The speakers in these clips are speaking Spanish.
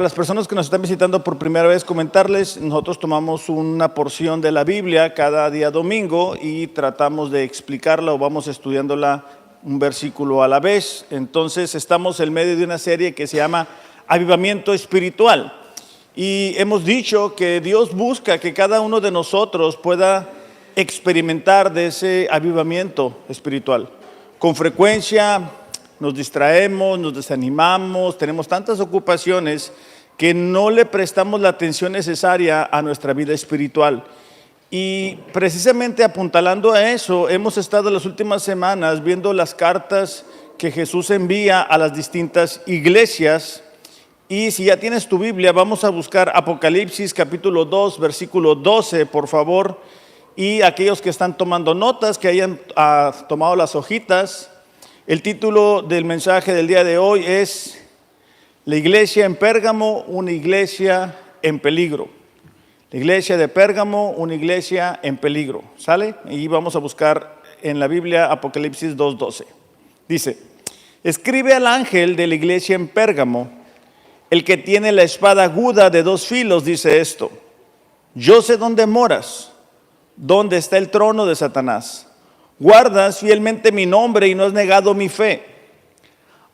Las personas que nos están visitando por primera vez, comentarles, nosotros tomamos una porción de la Biblia cada día domingo y tratamos de explicarla o vamos estudiándola un versículo a la vez. Entonces estamos en medio de una serie que se llama Avivamiento Espiritual. Y hemos dicho que Dios busca que cada uno de nosotros pueda experimentar de ese avivamiento espiritual. Con frecuencia nos distraemos, nos desanimamos, tenemos tantas ocupaciones que no le prestamos la atención necesaria a nuestra vida espiritual. Y precisamente apuntalando a eso, hemos estado las últimas semanas viendo las cartas que Jesús envía a las distintas iglesias. Y si ya tienes tu Biblia, vamos a buscar Apocalipsis capítulo 2, versículo 12, por favor. Y aquellos que están tomando notas, que hayan tomado las hojitas. El título del mensaje del día de hoy es La iglesia en Pérgamo, una iglesia en peligro. La iglesia de Pérgamo, una iglesia en peligro. ¿Sale? Y vamos a buscar en la Biblia Apocalipsis 2:12. Dice: escribe al ángel de la iglesia en Pérgamo, el que tiene la espada aguda de dos filos, dice esto: yo sé dónde moras, dónde está el trono de Satanás. Guardas fielmente mi nombre y no has negado mi fe.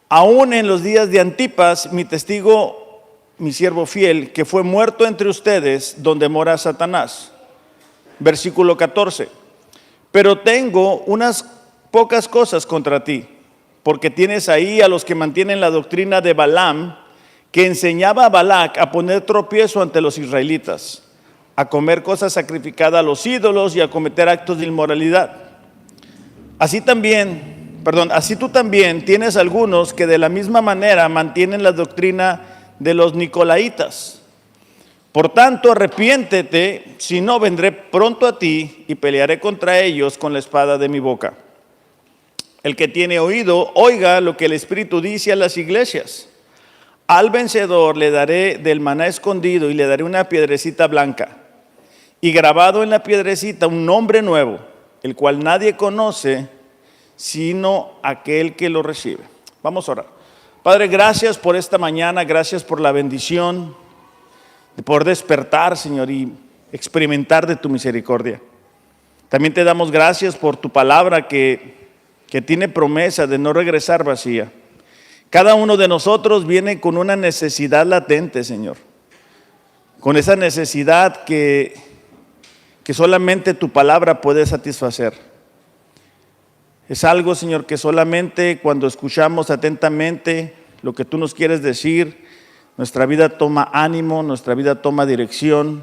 Aún en los días de Antipas, mi testigo, mi siervo fiel, que fue muerto entre ustedes, donde mora Satanás. Versículo 14. Pero tengo unas pocas cosas contra ti, porque tienes ahí a los que mantienen la doctrina de Balaam, que enseñaba a Balac a poner tropiezo ante los israelitas, a comer cosas sacrificadas a los ídolos y a cometer actos de inmoralidad. Así tú también tienes algunos que de la misma manera mantienen la doctrina de los nicolaitas. Por tanto, arrepiéntete, si no vendré pronto a ti y pelearé contra ellos con la espada de mi boca. El que tiene oído, oiga lo que el Espíritu dice a las iglesias. Al vencedor le daré del maná escondido y le daré una piedrecita blanca, y grabado en la piedrecita un nombre nuevo, el cual nadie conoce sino aquel que lo recibe. Vamos a orar. Padre, gracias por esta mañana, gracias por la bendición de poder despertar, Señor, y experimentar de tu misericordia. También te damos gracias por tu palabra que tiene promesa de no regresar vacía. Cada uno de nosotros viene con una necesidad latente, Señor, con esa necesidad que solamente tu palabra puede satisfacer. Es algo, Señor, que solamente cuando escuchamos atentamente lo que tú nos quieres decir, nuestra vida toma ánimo, nuestra vida toma dirección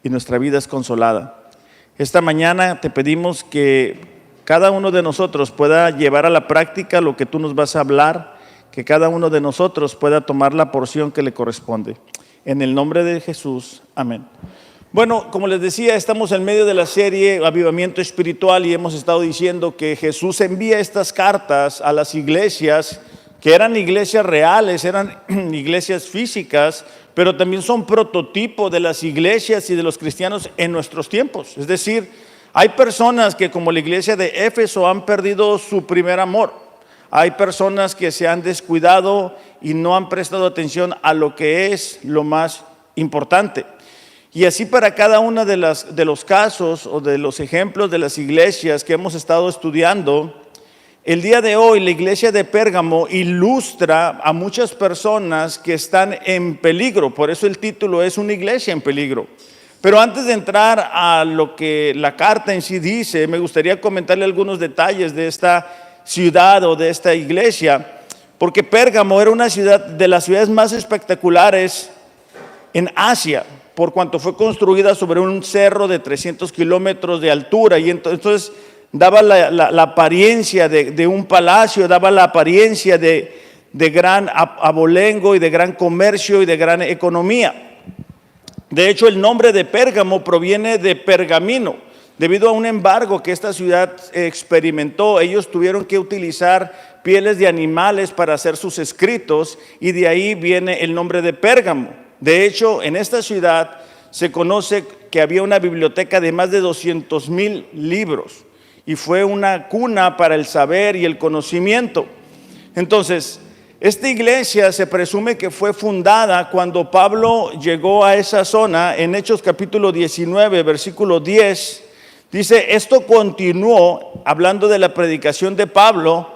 y nuestra vida es consolada. Esta mañana te pedimos que cada uno de nosotros pueda llevar a la práctica lo que tú nos vas a hablar, que cada uno de nosotros pueda tomar la porción que le corresponde. En el nombre de Jesús, amén. Bueno, como les decía, estamos en medio de la serie Avivamiento Espiritual y hemos estado diciendo que Jesús envía estas cartas a las iglesias, que eran iglesias reales, eran iglesias físicas, pero también son prototipo de las iglesias y de los cristianos en nuestros tiempos. Es decir, hay personas que, como la iglesia de Éfeso, han perdido su primer amor. Hay personas que se han descuidado y no han prestado atención a lo que es lo más importante. Y así para cada uno de los casos o de los ejemplos de las iglesias que hemos estado estudiando, el día de hoy la iglesia de Pérgamo ilustra a muchas personas que están en peligro. Por eso el título es Una iglesia en peligro. Pero antes de entrar a lo que la carta en sí dice, me gustaría comentarle algunos detalles de esta ciudad o de esta iglesia, porque Pérgamo era una ciudad de las ciudades más espectaculares en Asia, por cuanto fue construida sobre un cerro de 300 kilómetros de altura, y entonces daba la apariencia de un palacio, daba la apariencia de gran abolengo y de gran comercio y de gran economía. De hecho, el nombre de Pérgamo proviene de pergamino. Debido a un embargo que esta ciudad experimentó, ellos tuvieron que utilizar pieles de animales para hacer sus escritos, y de ahí viene el nombre de Pérgamo. De hecho, en esta ciudad se conoce que había una biblioteca de más de 200,000 libros y fue una cuna para el saber y el conocimiento. Entonces, Esta iglesia se presume que fue fundada cuando Pablo llegó a esa zona. En Hechos capítulo 19, versículo 10, dice, esto continuó, hablando de la predicación de Pablo,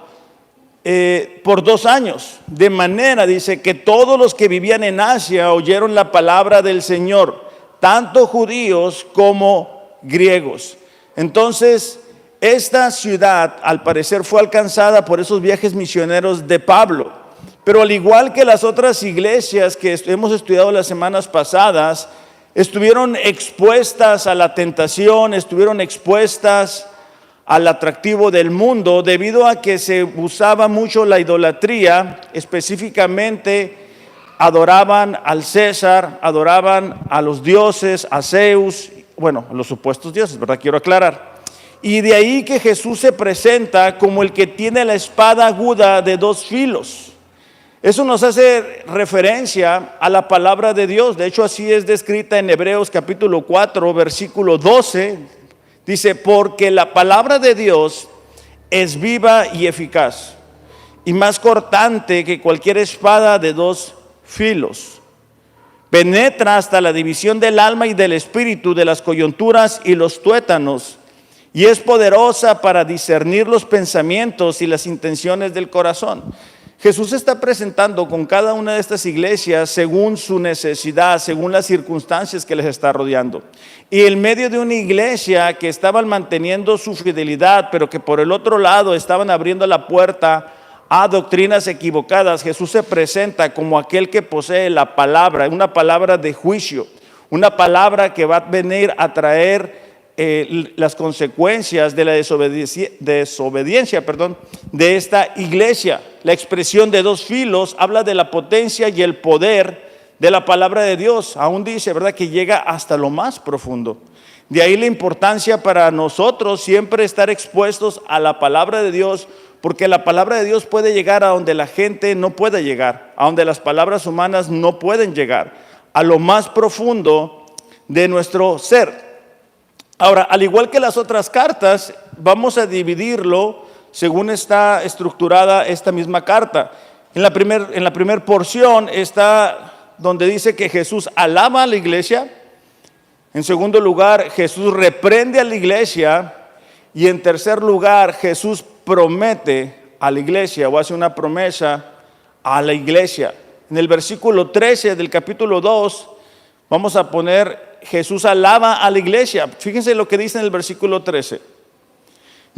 por 2 años, de manera, dice, que todos los que vivían en Asia oyeron la palabra del Señor, tanto judíos como griegos. Entonces, esta ciudad, al parecer, fue alcanzada por esos viajes misioneros de Pablo. Pero al igual que las otras iglesias que hemos estudiado las semanas pasadas, estuvieron expuestas a la tentación, estuvieron expuestas al atractivo del mundo, debido a que se usaba mucho la idolatría. Específicamente adoraban al César, adoraban a los dioses, a Zeus, bueno, a los supuestos dioses, ¿verdad? Quiero aclarar. Y de ahí que Jesús se presenta como el que tiene la espada aguda de 2 filos. Eso nos hace referencia a la palabra de Dios. De hecho, así es descrita en Hebreos capítulo 4, versículo 12. Dice, porque la palabra de Dios es viva y eficaz, y más cortante que cualquier espada de 2 filos. Penetra hasta la división del alma y del espíritu, de las coyunturas y los tuétanos, y es poderosa para discernir los pensamientos y las intenciones del corazón. Jesús está presentando con cada una de estas iglesias según su necesidad, según las circunstancias que les está rodeando. Y en medio de una iglesia que estaban manteniendo su fidelidad, pero que por el otro lado estaban abriendo la puerta a doctrinas equivocadas, Jesús se presenta como aquel que posee la palabra, una palabra de juicio, una palabra que va a venir a traer las consecuencias de la desobediencia de esta iglesia. La expresión de 2 filos habla de la potencia y el poder de la palabra de Dios. Aún dice, ¿verdad?, que llega hasta lo más profundo. De ahí la importancia para nosotros siempre estar expuestos a la palabra de Dios, porque la palabra de Dios puede llegar a donde la gente no puede llegar, a donde las palabras humanas no pueden llegar, a lo más profundo de nuestro ser. Ahora, al igual que las otras cartas, vamos a dividirlo según está estructurada esta misma carta. En la primer porción está donde dice que Jesús alaba a la iglesia. En segundo lugar, Jesús reprende a la iglesia. Y en tercer lugar, Jesús promete a la iglesia, o hace una promesa a la iglesia. En el versículo 13 del capítulo 2, vamos a poner: Jesús alaba a la iglesia. Fíjense lo que dice en el versículo 13.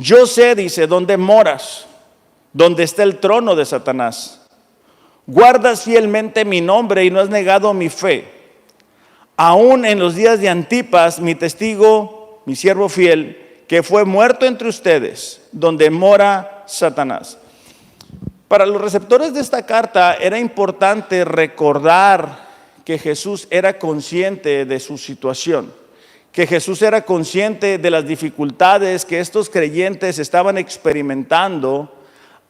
Yo sé, dice, dónde moras, donde está el trono de Satanás. Guardas fielmente mi nombre y no has negado mi fe. Aún en los días de Antipas, mi testigo, mi siervo fiel, que fue muerto entre ustedes, donde mora Satanás. Para los receptores de esta carta era importante recordar que Jesús era consciente de su situación, que Jesús era consciente de las dificultades que estos creyentes estaban experimentando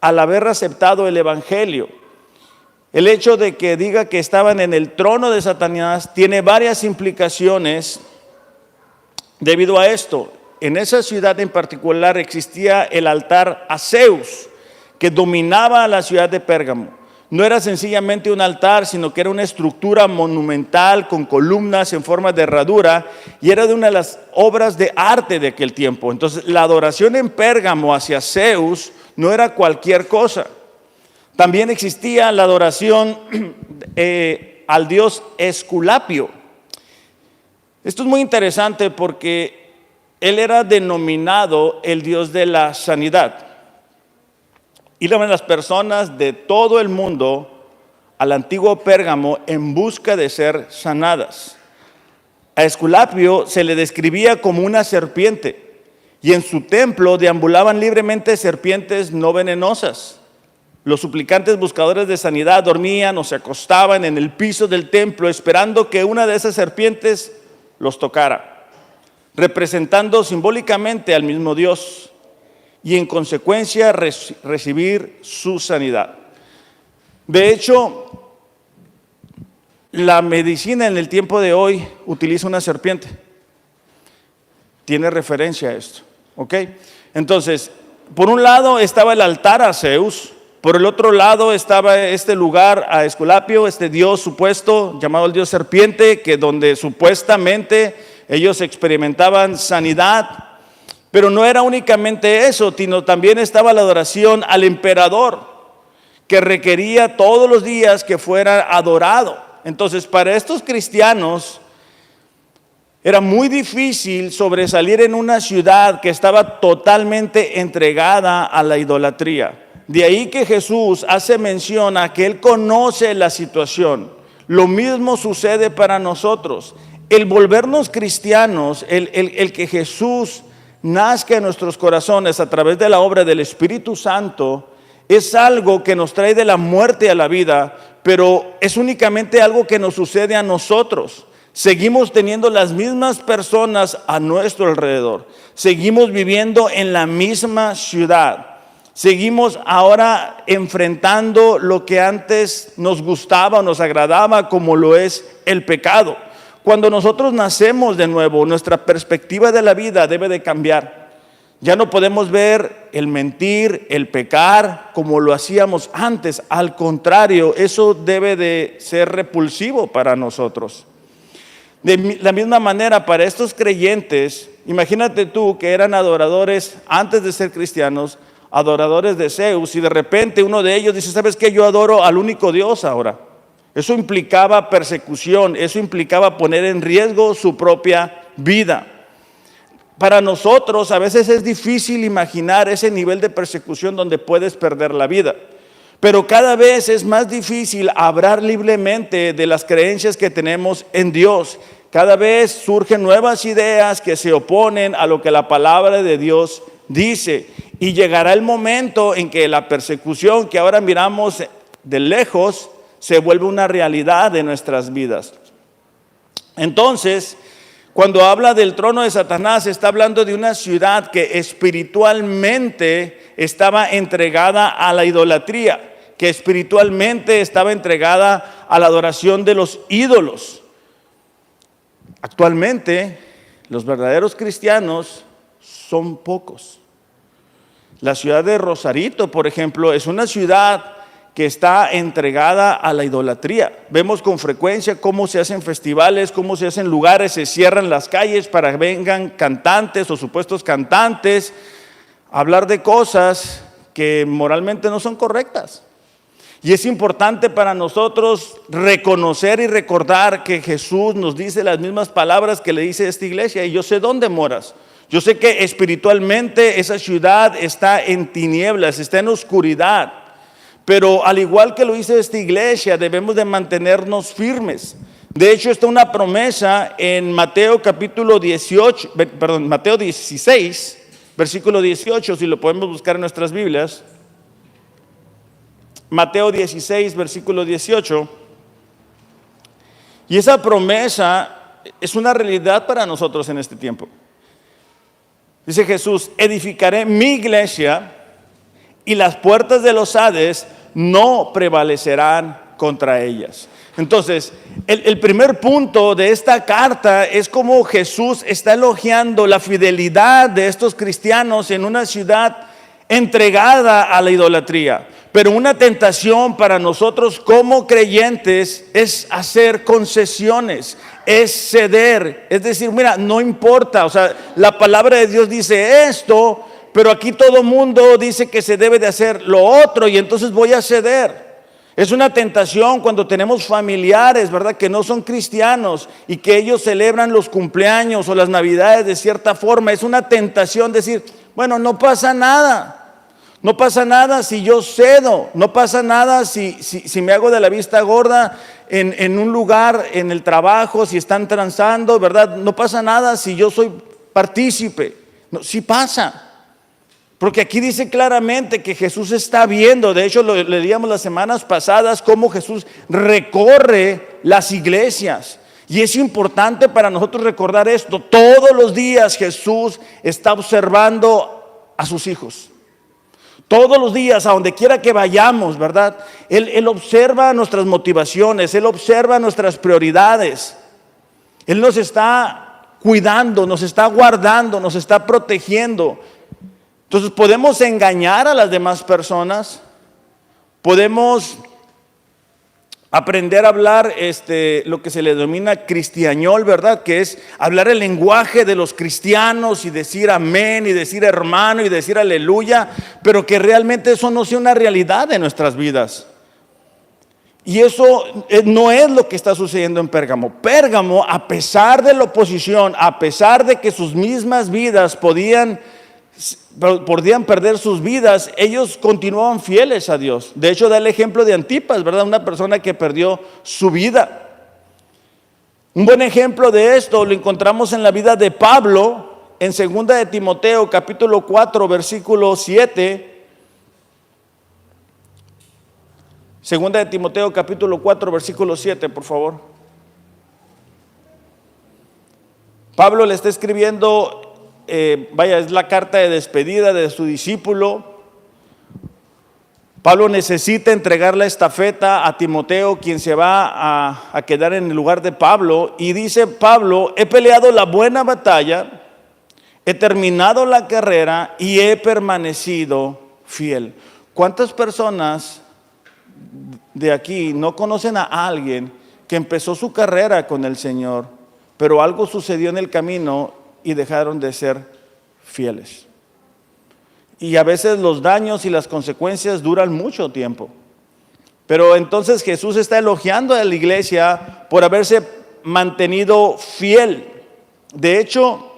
al haber aceptado el evangelio. El hecho de que diga que estaban en el trono de Satanás tiene varias implicaciones debido a esto. En esa ciudad en particular existía el altar a Zeus, que dominaba la ciudad de Pérgamo. No era sencillamente un altar, sino que era una estructura monumental con columnas en forma de herradura, y era de una de las obras de arte de aquel tiempo. Entonces, la adoración en Pérgamo hacia Zeus no era cualquier cosa. También existía la adoración al dios Esculapio. Esto es muy interesante porque él era denominado el dios de la sanidad. Iban las personas de todo el mundo al antiguo Pérgamo en busca de ser sanadas. A Esculapio se le describía como una serpiente, y en su templo deambulaban libremente serpientes no venenosas. Los suplicantes buscadores de sanidad dormían o se acostaban en el piso del templo esperando que una de esas serpientes los tocara, representando simbólicamente al mismo Dios, y en consecuencia recibir su sanidad. De hecho, la medicina en el tiempo de hoy utiliza una serpiente. Tiene referencia a esto, ¿ok? Entonces, por un lado estaba el altar a Zeus, Por el otro lado estaba este lugar a Esculapio, este dios supuesto llamado el dios serpiente, que donde supuestamente ellos experimentaban sanidad. Pero no era únicamente eso, sino también estaba la adoración al emperador, que requería todos los días que fuera adorado. Entonces, para estos cristianos era muy difícil sobresalir en una ciudad que estaba totalmente entregada a la idolatría. De ahí que Jesús hace mención a que Él conoce la situación. Lo mismo sucede para nosotros. El volvernos cristianos, el que Jesús nazca en nuestros corazones a través de la obra del Espíritu Santo, es algo que nos trae de la muerte a la vida, pero es únicamente algo que nos sucede a nosotros. Seguimos teniendo las mismas personas a nuestro alrededor. Seguimos viviendo en la misma ciudad. Seguimos ahora enfrentando lo que antes nos gustaba o nos agradaba, como lo es el pecado. Cuando nosotros nacemos de nuevo, nuestra perspectiva de la vida debe de cambiar. Ya no podemos ver el mentir, el pecar como lo hacíamos antes. Al contrario, eso debe de ser repulsivo para nosotros. De la misma manera, para estos creyentes, imagínate tú que eran adoradores antes de ser cristianos, adoradores de Zeus, y de repente uno de ellos dice: ¿sabes qué? Yo adoro al único Dios ahora. Eso implicaba persecución, eso implicaba poner en riesgo su propia vida. Para nosotros a veces es difícil imaginar ese nivel de persecución donde puedes perder la vida. Pero cada vez es más difícil hablar libremente de las creencias que tenemos en Dios. Cada vez surgen nuevas ideas que se oponen a lo que la palabra de Dios dice. Y llegará el momento en que la persecución que ahora miramos de lejos se vuelve una realidad de nuestras vidas. Entonces, cuando habla del trono de Satanás, está hablando de una ciudad que espiritualmente estaba entregada a la idolatría, que espiritualmente estaba entregada a la adoración de los ídolos. Actualmente, los verdaderos cristianos son pocos. La ciudad de Rosarito, por ejemplo, es una ciudad que está entregada a la idolatría. Vemos con frecuencia cómo se hacen festivales, cómo se hacen lugares, se cierran las calles para que vengan cantantes o supuestos cantantes a hablar de cosas que moralmente no son correctas. Y es importante para nosotros reconocer y recordar que Jesús nos dice las mismas palabras que le dice a esta iglesia: y yo sé dónde moras. Yo sé que espiritualmente esa ciudad está en tinieblas, está en oscuridad. Pero al igual que lo dice esta iglesia, debemos de mantenernos firmes. De hecho, está una promesa en Mateo capítulo 18, Mateo 16, versículo 18, si lo podemos buscar en nuestras Biblias. Mateo 16, versículo 18. Y esa promesa es una realidad para nosotros en este tiempo. Dice Jesús: edificaré mi iglesia y las puertas de los Hades no prevalecerán contra ellas. Entonces, el primer punto de esta carta es cómo Jesús está elogiando la fidelidad de estos cristianos en una ciudad entregada a la idolatría. Pero una tentación para nosotros como creyentes es hacer concesiones, es ceder, es decir, mira, no importa, o sea, la palabra de Dios dice esto, pero aquí todo mundo dice que se debe de hacer lo otro, y entonces voy a ceder. Es una tentación cuando tenemos familiares, ¿verdad?, que no son cristianos y que ellos celebran los cumpleaños o las navidades de cierta forma. Es una tentación decir: bueno, no pasa nada. No pasa nada si yo cedo, no pasa nada si me hago de la vista gorda en un lugar, en el trabajo, si están transando, ¿verdad? No pasa nada si yo soy partícipe. No, sí pasa. Porque aquí dice claramente que Jesús está viendo. De hecho, lo leíamos las semanas pasadas, cómo Jesús recorre las iglesias. Y es importante para nosotros recordar esto. Todos los días Jesús está observando a sus hijos. Todos los días, a donde quiera que vayamos, ¿verdad? Él observa nuestras motivaciones, Él observa nuestras prioridades. Él nos está cuidando, nos está guardando, nos está protegiendo. Entonces, ¿podemos engañar a las demás personas? Podemos aprender a hablar lo que se le denomina cristiañol, ¿verdad? Que es hablar el lenguaje de los cristianos y decir amén y decir hermano y decir aleluya, pero que realmente eso no sea una realidad en nuestras vidas. Y eso no es lo que está sucediendo en Pérgamo. Pérgamo, a pesar de la oposición, a pesar de que sus mismas vidas podían perder sus vidas, ellos continuaban fieles a Dios. De hecho, da el ejemplo de Antipas, ¿verdad? Una persona que perdió su vida. Un buen ejemplo de esto lo encontramos en la vida de Pablo, en 2 de Timoteo, capítulo 4, versículo 7. 2 de Timoteo, capítulo 4, versículo 7, por favor. Pablo le está escribiendo, es la carta de despedida de su discípulo. Pablo necesita entregar la estafeta a Timoteo, quien se va a quedar en el lugar de Pablo. Y dice Pablo: he peleado la buena batalla, he terminado la carrera y he permanecido fiel. ¿Cuántas personas de aquí no conocen a alguien que empezó su carrera con el Señor, pero algo sucedió en el camino y dejaron de ser fieles? Y a veces los daños y las consecuencias duran mucho tiempo. Pero entonces Jesús está elogiando a la iglesia por haberse mantenido fiel. De hecho,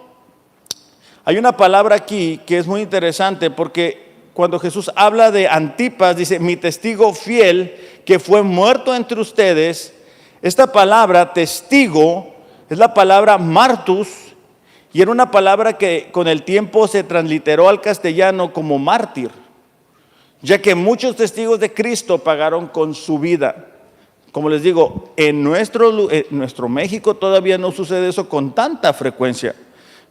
hay una palabra aquí que es muy interesante, porque cuando Jesús habla de Antipas, dice: mi testigo fiel que fue muerto entre ustedes. Esta palabra testigo es la palabra martus, y era una palabra que con el tiempo se transliteró al castellano como mártir, ya que muchos testigos de Cristo pagaron con su vida. Como les digo, en nuestro México todavía no sucede eso con tanta frecuencia,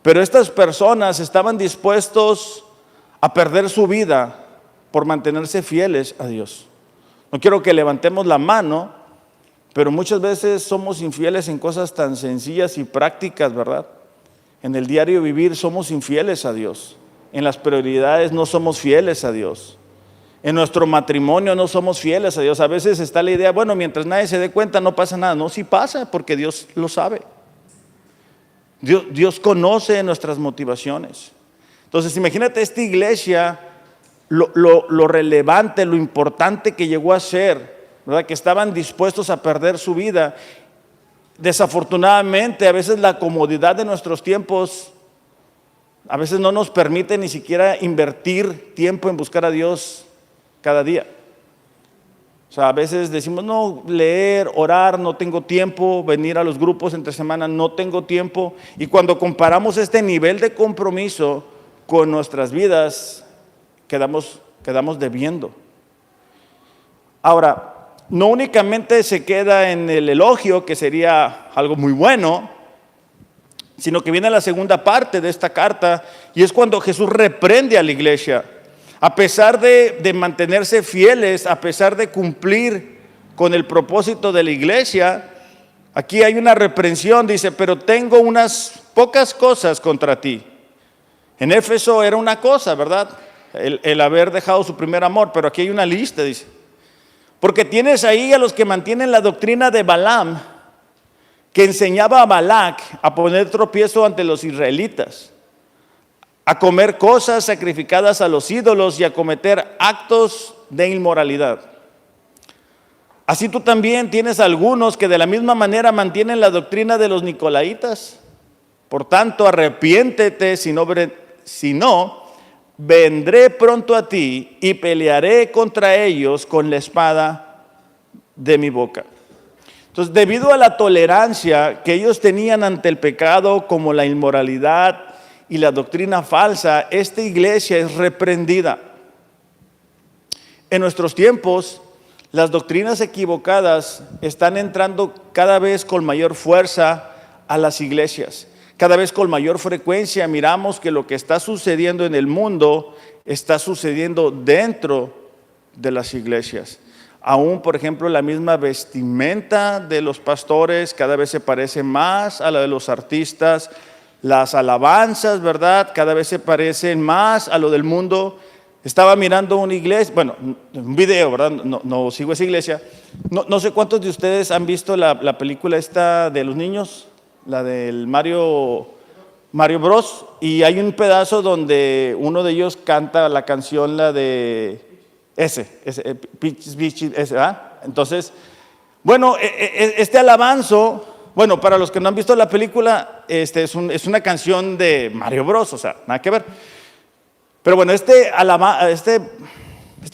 pero estas personas estaban dispuestos a perder su vida por mantenerse fieles a Dios. No quiero que levantemos la mano, pero muchas veces somos infieles en cosas tan sencillas y prácticas, ¿verdad? En el diario vivir somos infieles a Dios. En las prioridades no somos fieles a Dios. En nuestro matrimonio no somos fieles a Dios. A veces está la idea, bueno, mientras nadie se dé cuenta no pasa nada. No, sí pasa, porque Dios lo sabe. Dios conoce nuestras motivaciones. Entonces imagínate esta iglesia, lo relevante, lo importante que llegó a ser, ¿verdad? Que estaban dispuestos a perder su vida. Desafortunadamente, a veces la comodidad de nuestros tiempos a veces no nos permite ni siquiera invertir tiempo en buscar a Dios cada día. O sea, a veces decimos: no, leer, orar, no tengo tiempo, venir a los grupos entre semana, no tengo tiempo. Y cuando comparamos este nivel de compromiso con nuestras vidas, quedamos debiendo. Ahora, no únicamente se queda en el elogio, que sería algo muy bueno, sino que viene la segunda parte de esta carta, y es cuando Jesús reprende a la iglesia. A pesar de mantenerse fieles, a pesar de cumplir con el propósito de la iglesia, aquí hay una reprensión. Dice: pero tengo unas pocas cosas contra ti. En Éfeso era una cosa, ¿verdad? El haber dejado su primer amor, pero aquí hay una lista, dice: porque tienes ahí a los que mantienen la doctrina de Balaam, que enseñaba a Balac a poner tropiezo ante los israelitas, a comer cosas sacrificadas a los ídolos y a cometer actos de inmoralidad. Así tú también tienes algunos que de la misma manera mantienen la doctrina de los nicolaitas. Por tanto, arrepiéntete, si no, vendré pronto a ti y pelearé contra ellos con la espada de mi boca. Entonces, debido a la tolerancia que ellos tenían ante el pecado, como la inmoralidad y la doctrina falsa, esta iglesia es reprendida. En nuestros tiempos, las doctrinas equivocadas están entrando cada vez con mayor fuerza a las iglesias. Cada vez con mayor frecuencia miramos que lo que está sucediendo en el mundo está sucediendo dentro de las iglesias. Aún, por ejemplo, la misma vestimenta de los pastores cada vez se parece más a la de los artistas. Las alabanzas, ¿verdad?, cada vez se parecen más a lo del mundo. Estaba mirando una iglesia, bueno, un video, ¿verdad? No sigo esa iglesia. No sé cuántos de ustedes han visto la película esta de los niños, la del Mario Bros. Y hay un pedazo donde uno de ellos canta la canción, la de ¿verdad? Entonces, bueno, este alabanzo, bueno, para los que no han visto la película, es una canción de Mario Bros, o sea, nada que ver. Pero bueno, esta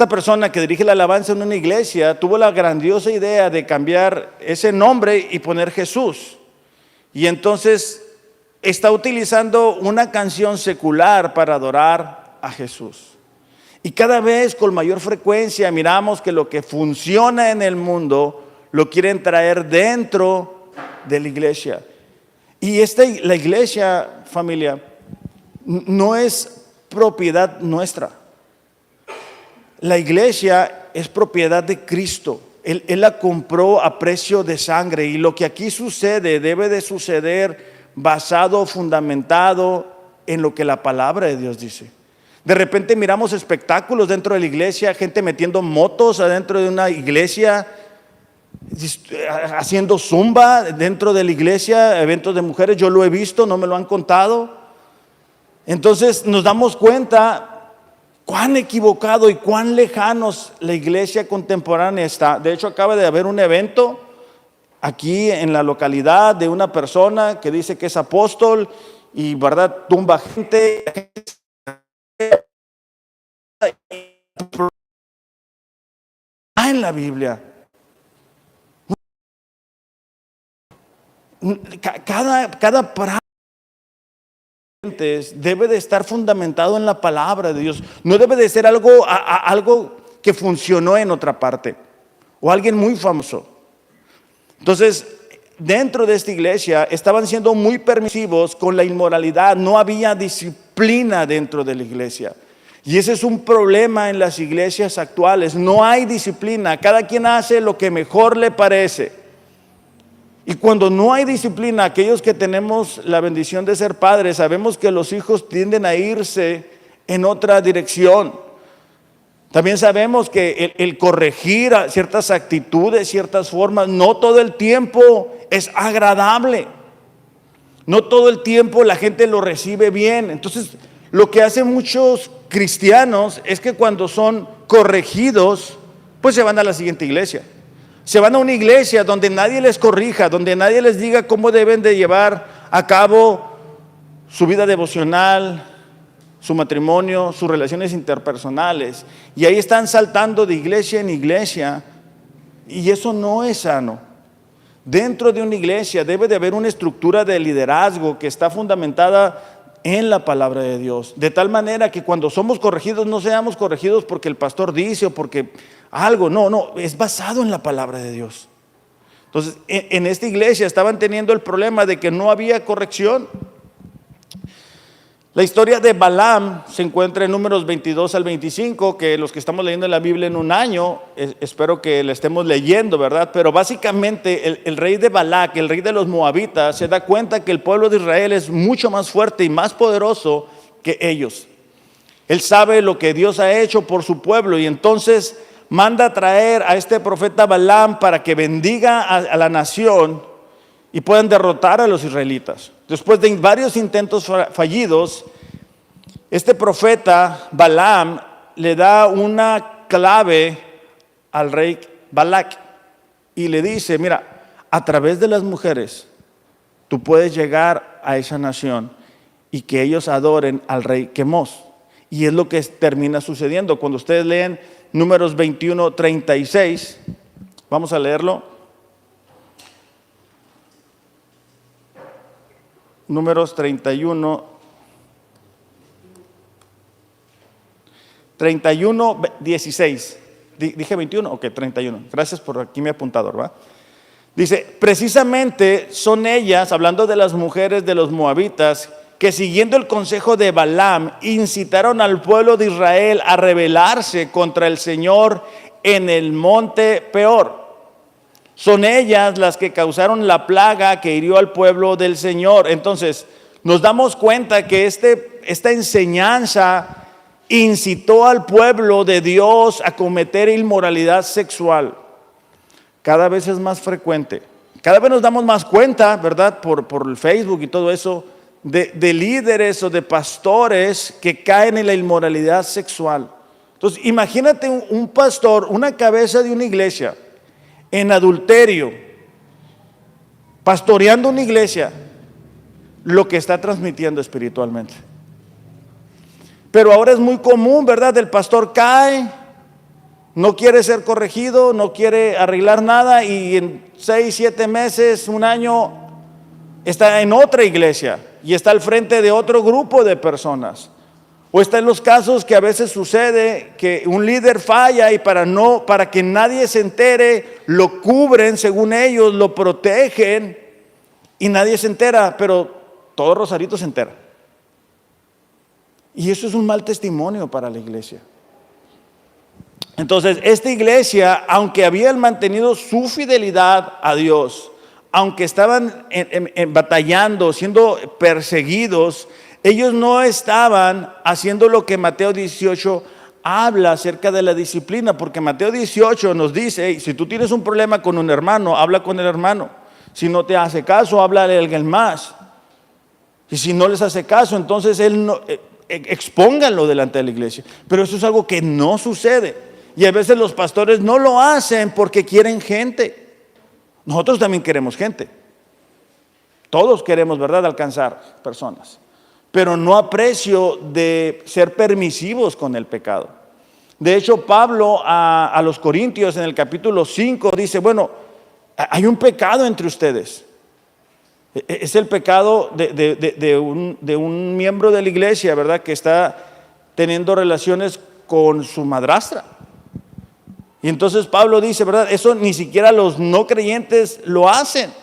persona que dirige la alabanza en una iglesia tuvo la grandiosa idea de cambiar ese nombre y poner Jesús. Y entonces está utilizando una canción secular para adorar a Jesús. Y cada vez con mayor frecuencia miramos que lo que funciona en el mundo lo quieren traer dentro de la iglesia. Y la iglesia, familia, no es propiedad nuestra. La iglesia es propiedad de Cristo. Él la compró a precio de sangre, y lo que aquí sucede debe de suceder basado, fundamentado en lo que la palabra de Dios dice. De repente miramos espectáculos dentro de la iglesia, gente metiendo motos adentro de una iglesia, haciendo zumba dentro de la iglesia, eventos de mujeres. Yo lo he visto, no me lo han contado. Entonces nos damos cuenta cuán equivocado y cuán lejanos la iglesia contemporánea está. De hecho, acaba de haber un evento aquí en la localidad de una persona que dice que es apóstol y, verdad, tumba gente. En la Biblia, cada práctica debe de estar fundamentado en la palabra de Dios. No debe de ser algo que funcionó en otra parte o alguien muy famoso. Entonces, dentro de esta iglesia estaban siendo muy permisivos con la inmoralidad. No había disciplina dentro de la iglesia. Y ese es un problema en las iglesias actuales. No hay disciplina. Cada quien hace lo que mejor le parece. Y cuando no hay disciplina, aquellos que tenemos la bendición de ser padres, sabemos que los hijos tienden a irse en otra dirección. También sabemos que el corregir ciertas actitudes, ciertas formas, no todo el tiempo es agradable. No todo el tiempo la gente lo recibe bien. Entonces, lo que hacen muchos cristianos es que cuando son corregidos, pues se van a la siguiente iglesia. Se van a una iglesia donde nadie les corrija, donde nadie les diga cómo deben de llevar a cabo su vida devocional, su matrimonio, sus relaciones interpersonales. Y ahí están saltando de iglesia en iglesia, y eso no es sano. Dentro de una iglesia debe de haber una estructura de liderazgo que está fundamentada en la palabra de Dios, de tal manera que cuando somos corregidos no seamos corregidos porque el pastor dice o porque algo, no, es basado en la palabra de Dios. Entonces, en esta iglesia estaban teniendo el problema de que no había corrección. La historia de Balaam se encuentra en Números 22 al 25, que los que estamos leyendo en la Biblia en un año, espero que la estemos leyendo, ¿verdad? Pero básicamente el rey de Balac, el rey de los moabitas, se da cuenta que el pueblo de Israel es mucho más fuerte y más poderoso que ellos. Él sabe lo que Dios ha hecho por su pueblo, y entonces manda a traer a este profeta Balaam para que bendiga a la nación y puedan derrotar a los israelitas. Después de varios intentos fallidos, este profeta Balaam le da una clave al rey Balac y le dice: mira, a través de las mujeres tú puedes llegar a esa nación y que ellos adoren al rey Quemos. Y es lo que termina sucediendo. Cuando ustedes leen Números 21, 36, vamos a leerlo. Números 31, 16. Dije 21, ok, 31. Gracias por aquí mi apuntador, ¿va? Dice: precisamente son ellas, hablando de las mujeres de los moabitas, que siguiendo el consejo de Balaam, incitaron al pueblo de Israel a rebelarse contra el Señor en el monte Peor. Son ellas las que causaron la plaga que hirió al pueblo del Señor. Entonces, nos damos cuenta que esta enseñanza incitó al pueblo de Dios a cometer inmoralidad sexual. Cada vez es más frecuente. Cada vez nos damos más cuenta, ¿verdad? Por el Facebook y todo eso, de líderes o de pastores que caen en la inmoralidad sexual. Entonces, imagínate un pastor, una cabeza de una iglesia, en adulterio, pastoreando una iglesia, lo que está transmitiendo espiritualmente. Pero ahora es muy común, ¿verdad? El pastor cae, no quiere ser corregido, no quiere arreglar nada y en 6, 7 meses, un año, está en otra iglesia y está al frente de otro grupo de personas. O está en los casos que a veces sucede que un líder falla y para que nadie se entere, lo cubren según ellos, lo protegen y nadie se entera, pero todo Rosarito se entera. Y eso es un mal testimonio para la iglesia. Entonces, esta iglesia, aunque habían mantenido su fidelidad a Dios, aunque estaban batallando, siendo perseguidos, ellos no estaban haciendo lo que Mateo 18 habla acerca de la disciplina, porque Mateo 18 nos dice, si tú tienes un problema con un hermano, habla con el hermano. Si no te hace caso, háblale a alguien más. Y si no les hace caso, entonces expónganlo delante de la iglesia. Pero eso es algo que no sucede. Y a veces los pastores no lo hacen porque quieren gente. Nosotros también queremos gente. Todos queremos, ¿verdad?, alcanzar personas. Pero no a precio de ser permisivos con el pecado. De hecho, Pablo a los Corintios en el capítulo 5 dice, bueno, hay un pecado entre ustedes. Es el pecado de un miembro de la iglesia, ¿verdad?, que está teniendo relaciones con su madrastra. Y entonces Pablo dice, ¿verdad?, eso ni siquiera los no creyentes lo hacen.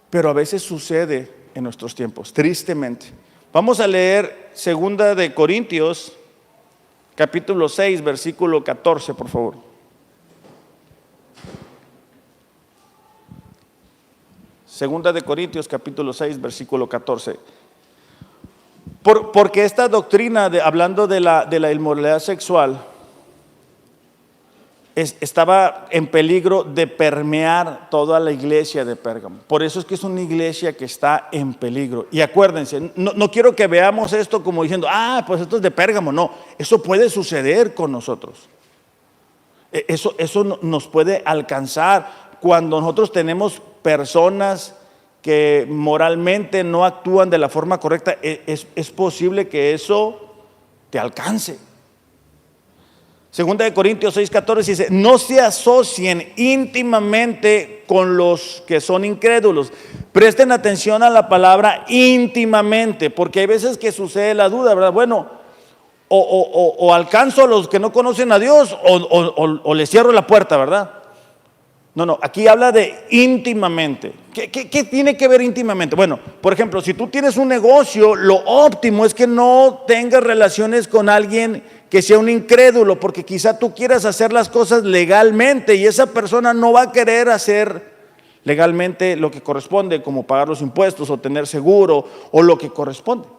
Pero a veces sucede en nuestros tiempos, tristemente. Vamos a leer 2 de Corintios, capítulo 6, versículo 14, por favor. Segunda de Corintios, capítulo 6, versículo 14. Porque esta doctrina, hablando de la inmoralidad sexual, estaba en peligro de permear toda la iglesia de Pérgamo. Por eso es que es una iglesia que está en peligro. Y acuérdense, no quiero que veamos esto como diciendo, pues esto es de Pérgamo. No, eso puede suceder con nosotros. Eso nos puede alcanzar cuando nosotros tenemos personas que moralmente no actúan de la forma correcta. Es posible que eso te alcance. Segunda de Corintios 6:14 dice, no se asocien íntimamente con los que son incrédulos. Presten atención a la palabra íntimamente, porque hay veces que sucede la duda, ¿verdad? Bueno, o alcanzo a los que no conocen a Dios o les cierro la puerta, ¿verdad? No, aquí habla de íntimamente. ¿Qué tiene que ver íntimamente? Bueno, por ejemplo, si tú tienes un negocio, lo óptimo es que no tengas relaciones con alguien que sea un incrédulo, porque quizá tú quieras hacer las cosas legalmente y esa persona no va a querer hacer legalmente lo que corresponde, como pagar los impuestos o tener seguro o lo que corresponde.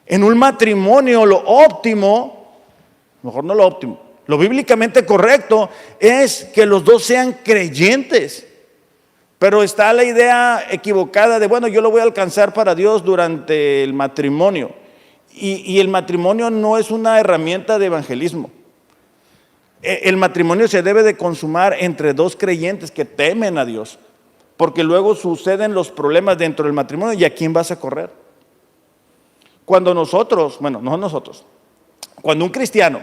En un matrimonio lo óptimo, mejor no lo óptimo, lo bíblicamente correcto es que los dos sean creyentes. Pero está la idea equivocada de, bueno, yo lo voy a alcanzar para Dios durante el matrimonio. Y el matrimonio no es una herramienta de evangelismo. El matrimonio se debe de consumar entre dos creyentes que temen a Dios. Porque luego suceden los problemas dentro del matrimonio y ¿a quién vas a correr? Cuando cuando un cristiano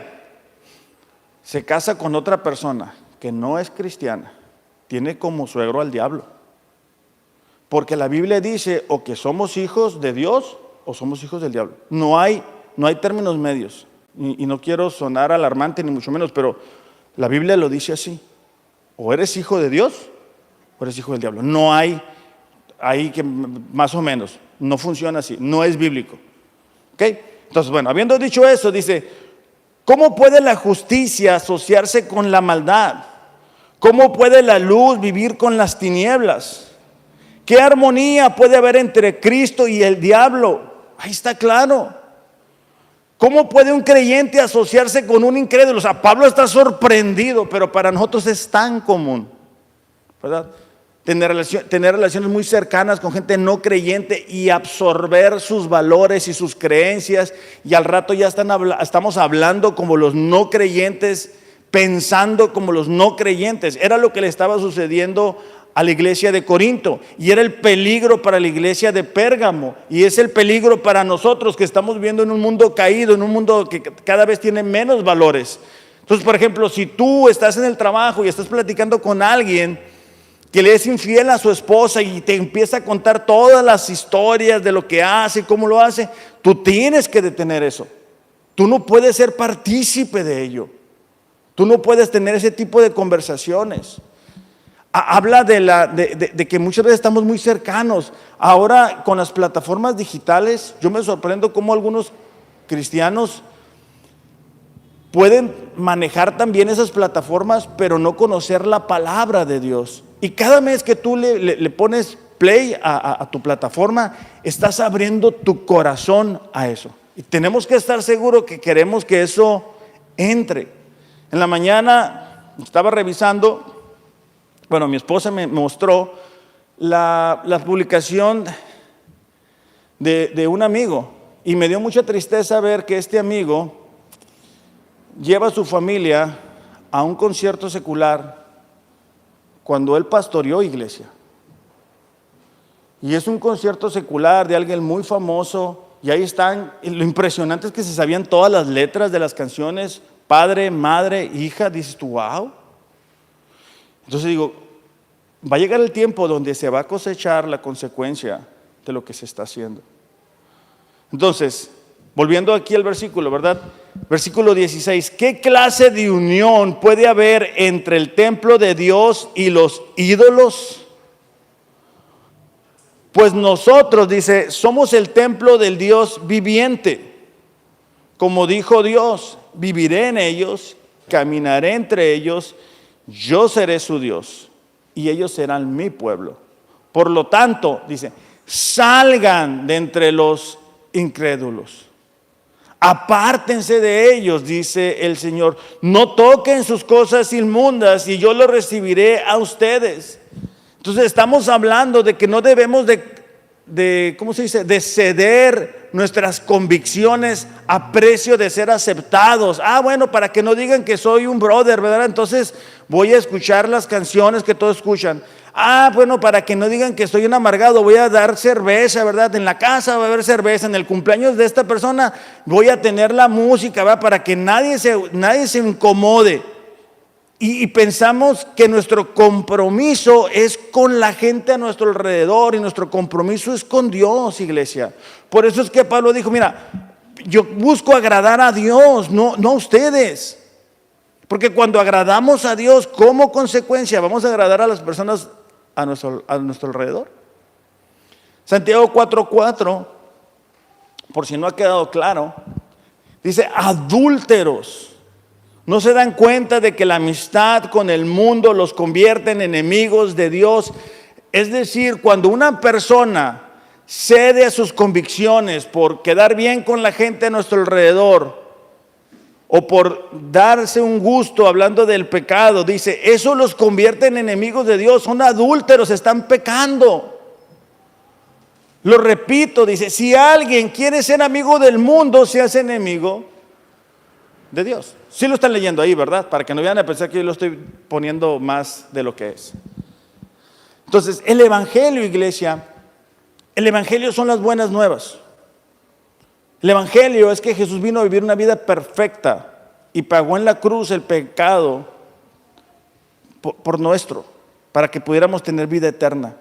se casa con otra persona que no es cristiana, tiene como suegro al diablo. Porque la Biblia dice o que somos hijos de Dios o somos hijos del diablo. No hay términos medios. Y no quiero sonar alarmante ni mucho menos, pero la Biblia lo dice así. O eres hijo de Dios o eres hijo del diablo. No hay que más o menos. No funciona así. No es bíblico. ¿Ok? Entonces, bueno, habiendo dicho eso, dice, ¿cómo puede la justicia asociarse con la maldad? ¿Cómo puede la luz vivir con las tinieblas? ¿Qué armonía puede haber entre Cristo y el diablo? Ahí está claro. ¿Cómo puede un creyente asociarse con un incrédulo? O sea, Pablo está sorprendido, pero para nosotros es tan común, ¿verdad? Tener relaciones muy cercanas con gente no creyente y absorber sus valores y sus creencias, y al rato ya estamos hablando como los no creyentes, pensando como los no creyentes. Era lo que le estaba sucediendo a la iglesia de Corinto, y era el peligro para la iglesia de Pérgamo, y es el peligro para nosotros que estamos viviendo en un mundo caído, en un mundo que cada vez tiene menos valores. Entonces, por ejemplo, si tú estás en el trabajo y estás platicando con alguien que le es infiel a su esposa y te empieza a contar todas las historias de lo que hace, cómo lo hace, tú tienes que detener eso. Tú no puedes ser partícipe de ello. Tú no puedes tener ese tipo de conversaciones. Habla de que muchas veces estamos muy cercanos. Ahora con las plataformas digitales, yo me sorprendo cómo algunos cristianos pueden manejar también esas plataformas, pero no conocer la palabra de Dios. Y cada vez que tú le pones play a tu plataforma, estás abriendo tu corazón a eso. Y tenemos que estar seguros que queremos que eso entre. En la mañana estaba revisando, bueno, mi esposa me mostró la publicación de un amigo, y me dio mucha tristeza ver que este amigo lleva a su familia a un concierto secular cuando él pastoreó iglesia. Y es un concierto secular de alguien muy famoso, y ahí están, y lo impresionante es que se sabían todas las letras de las canciones, padre, madre, hija. Dices tú, wow. Entonces digo, va a llegar el tiempo donde se va a cosechar la consecuencia de lo que se está haciendo. Entonces, volviendo aquí al versículo, ¿verdad? Versículo 16, ¿qué clase de unión puede haber entre el templo de Dios y los ídolos? Pues nosotros, dice, somos el templo del Dios viviente. Como dijo Dios, viviré en ellos, caminaré entre ellos, yo seré su Dios y ellos serán mi pueblo. Por lo tanto, dice, salgan de entre los incrédulos. Apártense de ellos, dice el Señor. No toquen sus cosas inmundas y yo los recibiré a ustedes. Entonces estamos hablando de que no debemos ¿cómo se dice? De ceder nuestras convicciones a precio de ser aceptados. Bueno, para que no digan que soy un brother, ¿verdad? Entonces voy a escuchar las canciones que todos escuchan. Bueno, para que no digan que soy un amargado, voy a dar cerveza, ¿verdad? En la casa va a haber cerveza, en el cumpleaños de esta persona voy a tener la música, ¿verdad? Para que nadie se incomode. Y pensamos que nuestro compromiso es con la gente a nuestro alrededor, y nuestro compromiso es con Dios, iglesia. Por eso es que Pablo dijo, mira, yo busco agradar a Dios, no a ustedes. Porque cuando agradamos a Dios, como consecuencia vamos a agradar a las personas a nuestro alrededor. Santiago 4:4, por si no ha quedado claro, dice, adúlteros, ¿no se dan cuenta de que la amistad con el mundo los convierte en enemigos de Dios? Es decir, cuando una persona cede a sus convicciones por quedar bien con la gente a nuestro alrededor, o por darse un gusto hablando del pecado, dice, eso los convierte en enemigos de Dios. Son adúlteros, están pecando. Lo repito, dice, si alguien quiere ser amigo del mundo, se hace enemigo de Dios. Sí lo están leyendo ahí, ¿verdad? Para que no vayan a pensar que yo lo estoy poniendo más de lo que es. Entonces, el evangelio, iglesia, el evangelio son las buenas nuevas. El evangelio es que Jesús vino a vivir una vida perfecta y pagó en la cruz el pecado por nuestro, para que pudiéramos tener vida eterna.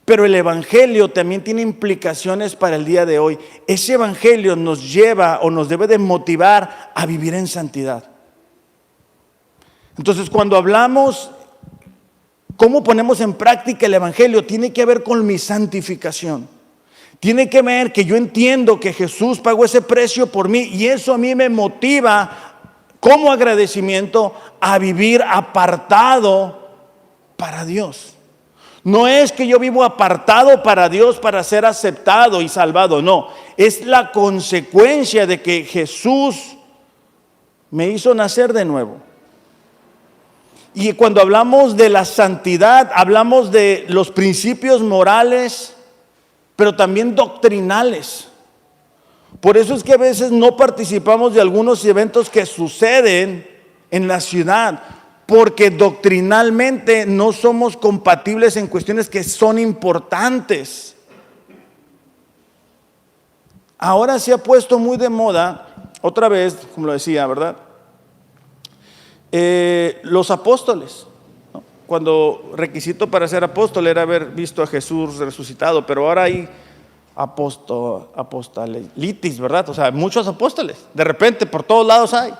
Pero el evangelio también tiene implicaciones para el día de hoy. Ese evangelio nos lleva o nos debe de motivar a vivir en santidad. Entonces, cuando hablamos cómo ponemos en práctica el evangelio, tiene que ver con mi santificación. Tiene que ver que yo entiendo que Jesús pagó ese precio por mí, y eso a mí me motiva como agradecimiento a vivir apartado para Dios. No es que yo vivo apartado para Dios para ser aceptado y salvado, no. es la consecuencia de que Jesús me hizo nacer de nuevo. Y cuando hablamos de la santidad, hablamos de los principios morales, pero también doctrinales. Por eso es que a veces no participamos de algunos eventos que suceden en la ciudad, porque doctrinalmente no somos compatibles en cuestiones que son importantes. Ahora se ha puesto muy de moda, otra vez, como lo decía, ¿verdad? Los apóstoles, ¿no? Cuando requisito para ser apóstol era haber visto a Jesús resucitado, pero ahora hay apostolitis, ¿verdad? O sea, muchos apóstoles, de repente por todos lados hay.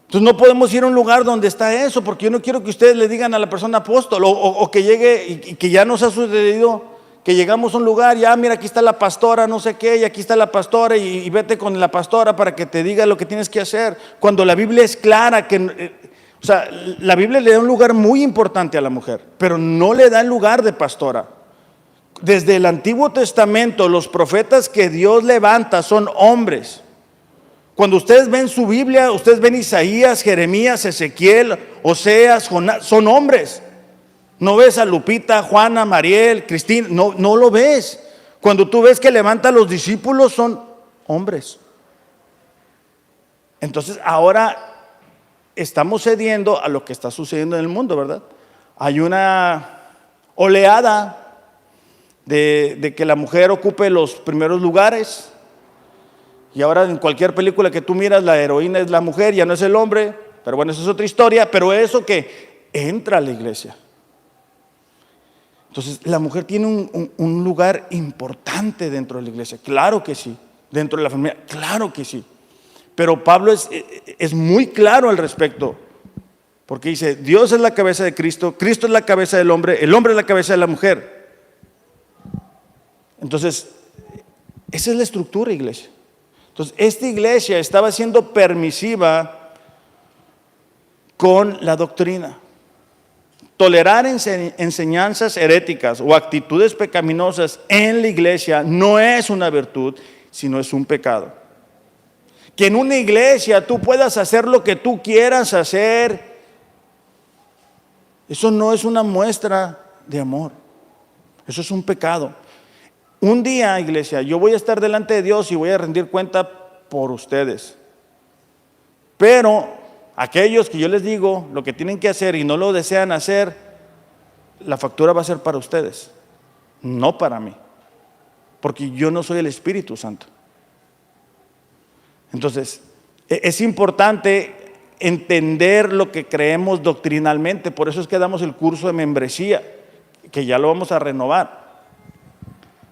Entonces no podemos ir a un lugar donde está eso, porque yo no quiero que ustedes le digan a la persona apóstol, o que llegue y que ya nos ha sucedido, que llegamos a un lugar, ya mira, aquí está la pastora, no sé qué, y aquí está la pastora, y vete con la pastora para que te diga lo que tienes que hacer, cuando la Biblia es clara, o sea, la Biblia le da un lugar muy importante a la mujer, pero no le da el lugar de pastora. Desde el Antiguo Testamento, los profetas que Dios levanta son hombres. Cuando ustedes ven su Biblia, ustedes ven Isaías, Jeremías, Ezequiel, Oseas, Jonás, son hombres. No ves a Lupita, Juana, Mariel, Cristina, no lo ves. Cuando tú ves que levanta a los discípulos, son hombres. Entonces ahora estamos cediendo a lo que está sucediendo en el mundo, ¿verdad? Hay una oleada de que la mujer ocupe los primeros lugares. Y ahora en cualquier película que tú miras, la heroína es la mujer, ya no es el hombre. Pero bueno, eso es otra historia. Pero eso que entra a la iglesia. Entonces la mujer tiene un lugar importante dentro de la iglesia. Claro que sí. Dentro de la familia, claro que sí. Pero Pablo es muy claro al respecto. Porque dice, Dios es la cabeza de Cristo, Cristo es la cabeza del hombre, el hombre es la cabeza de la mujer. Entonces, esa es la estructura, iglesia. Entonces, esta iglesia estaba siendo permisiva con la doctrina. Tolerar enseñanzas heréticas o actitudes pecaminosas en la iglesia no es una virtud, sino es un pecado. Que en una iglesia tú puedas hacer lo que tú quieras hacer, eso no es una muestra de amor. Eso es un pecado. Un día, iglesia, yo voy a estar delante de Dios y voy a rendir cuenta por ustedes. Pero aquellos que yo les digo lo que tienen que hacer y no lo desean hacer, la factura va a ser para ustedes, no para mí, porque yo no soy el Espíritu Santo. Entonces, es importante entender lo que creemos doctrinalmente. Por eso es que damos el curso de membresía, que ya lo vamos a renovar,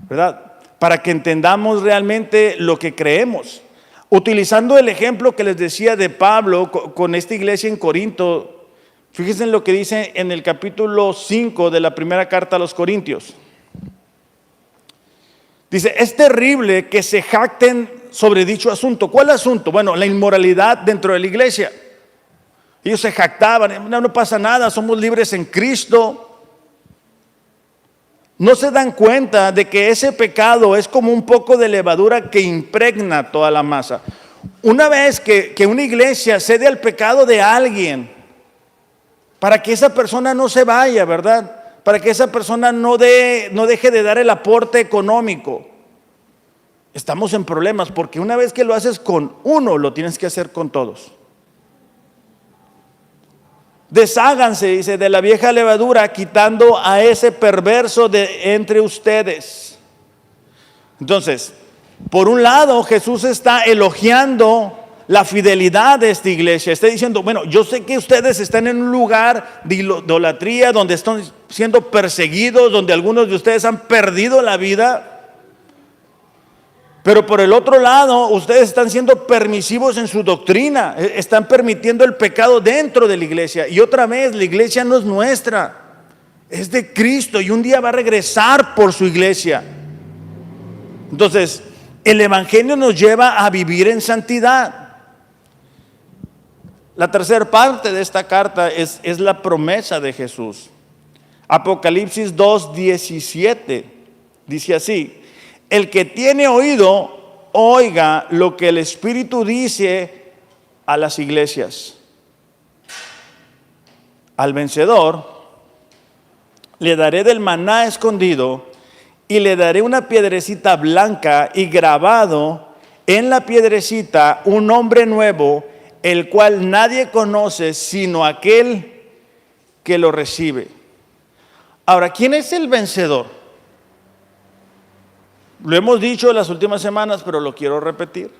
¿verdad? Para que entendamos realmente lo que creemos. Utilizando el ejemplo que les decía de Pablo con esta iglesia en Corinto, fíjense en lo que dice en el capítulo 5 de la primera carta a los Corintios. Dice, es terrible que se jacten sobre dicho asunto. ¿Cuál asunto? Bueno, la inmoralidad dentro de la iglesia. Ellos se jactaban, no pasa nada, somos libres en Cristo. No se dan cuenta de que ese pecado es como un poco de levadura que impregna toda la masa. Una vez que una iglesia cede al pecado de alguien, para que esa persona no se vaya, ¿verdad? Para que esa persona no deje de dar el aporte económico, estamos en problemas, porque una vez que lo haces con uno, lo tienes que hacer con todos. Desháganse, dice, de la vieja levadura, quitando a ese perverso de entre ustedes. Entonces, por un lado, Jesús está elogiando la fidelidad de esta iglesia. Está diciendo, bueno, yo sé que ustedes están en un lugar de idolatría, donde están siendo perseguidos, donde algunos de ustedes han perdido la vida. Pero por el otro lado, ustedes están siendo permisivos en su doctrina, están permitiendo el pecado dentro de la iglesia. Y otra vez, la iglesia no es nuestra, es de Cristo, y un día va a regresar por su iglesia. Entonces, el evangelio nos lleva a vivir en santidad. La tercera parte de esta carta es la promesa de Jesús. Apocalipsis 2:17 dice así: El que tiene oído, oiga lo que el Espíritu dice a las iglesias. Al vencedor le daré del maná escondido y le daré una piedrecita blanca y grabado en la piedrecita un nombre nuevo, el cual nadie conoce sino aquel que lo recibe. Ahora, ¿quién es el vencedor? Lo hemos dicho en las últimas semanas, pero lo quiero repetir.